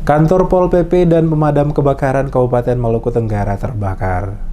Kantor Pol PP dan Pemadam Kebakaran Kabupaten Maluku Tenggara terbakar.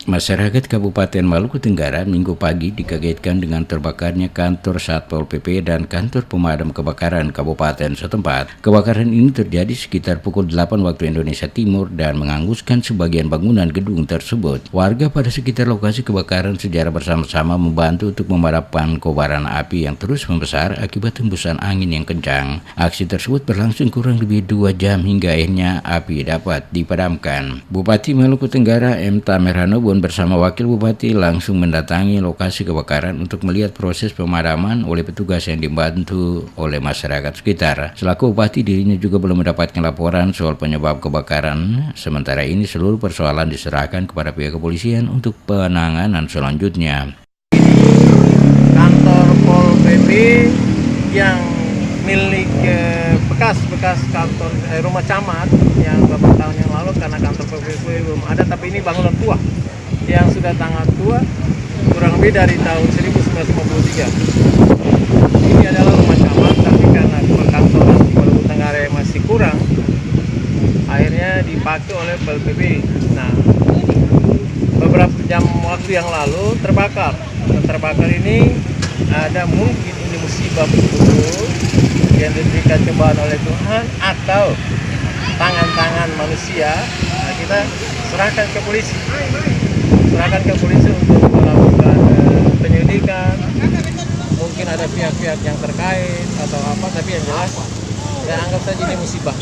Masyarakat Kabupaten Maluku Tenggara Minggu pagi dikagetkan dengan terbakarnya kantor Satpol PP dan kantor pemadam kebakaran Kabupaten setempat. Kebakaran ini terjadi sekitar pukul 8 waktu Indonesia Timur dan menghanguskan sebagian bangunan gedung tersebut. Warga pada sekitar lokasi kebakaran secara bersama-sama membantu untuk memadamkan kobaran api yang terus membesar akibat hembusan angin yang kencang. Aksi tersebut berlangsung kurang lebih 2 jam hingga akhirnya api dapat dipadamkan. Bupati Maluku Tenggara M. Tamerano bersama Wakil Bupati langsung mendatangi lokasi kebakaran untuk melihat proses pemadaman oleh petugas yang dibantu oleh masyarakat sekitar. Selaku Bupati, dirinya juga belum mendapatkan laporan soal penyebab kebakaran. Sementara ini seluruh persoalan diserahkan kepada pihak kepolisian untuk penanganan selanjutnya. Kantor Pol PP yang milik bekas kantor rumah camat yang beberapa tahun yang lalu, karena kantor Pol PP belum ada, tapi ini bangunan tua yang sudah sangat tua, kurang lebih dari tahun 1953. Ini adalah rumah camat, tapi karena perkantoran di Maluku Tenggara masih kurang, akhirnya dipakai oleh Pol PP. Nah, beberapa jam waktu yang lalu terbakar. Terbakar ini ada mungkin ini musibah betul yang diberikan cobaan oleh Tuhan atau tangan-tangan manusia. Nah, kita serahkan ke polisi untuk melakukan penyelidikan. Mungkin ada pihak-pihak yang terkait atau apa, tapi yang jelas saya anggap saja ini musibah.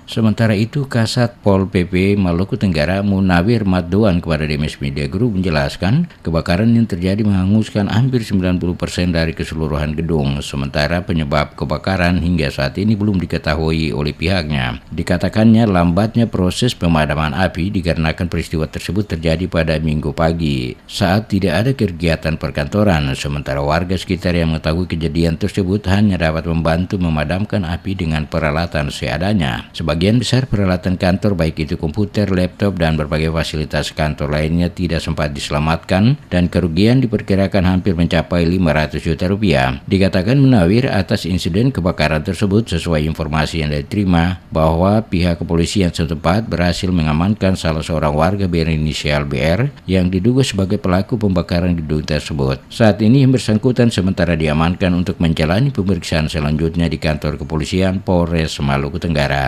Sementara itu, Kasat Pol PP Maluku Tenggara Munawir Maddoan kepada DMS Media Group menjelaskan kebakaran yang terjadi menghanguskan hampir 90% dari keseluruhan gedung. Sementara penyebab kebakaran hingga saat ini belum diketahui oleh pihaknya. Dikatakannya lambatnya proses pemadaman api dikarenakan peristiwa tersebut terjadi pada Minggu pagi saat tidak ada kegiatan perkantoran. Sementara warga sekitar yang mengetahui kejadian tersebut hanya dapat membantu memadamkan api dengan peralatan seadanya. Sebagian besar peralatan kantor, baik itu komputer, laptop, dan berbagai fasilitas kantor lainnya tidak sempat diselamatkan dan kerugian diperkirakan hampir mencapai 500 juta rupiah. Dikatakan Munawir atas insiden kebakaran tersebut sesuai informasi yang diterima bahwa pihak kepolisian setempat berhasil mengamankan salah seorang warga berinisial BR yang diduga sebagai pelaku pembakaran gedung tersebut. Saat ini yang bersangkutan sementara diamankan untuk menjalani pemeriksaan selanjutnya di kantor kepolisian Polres Maluku Tenggara.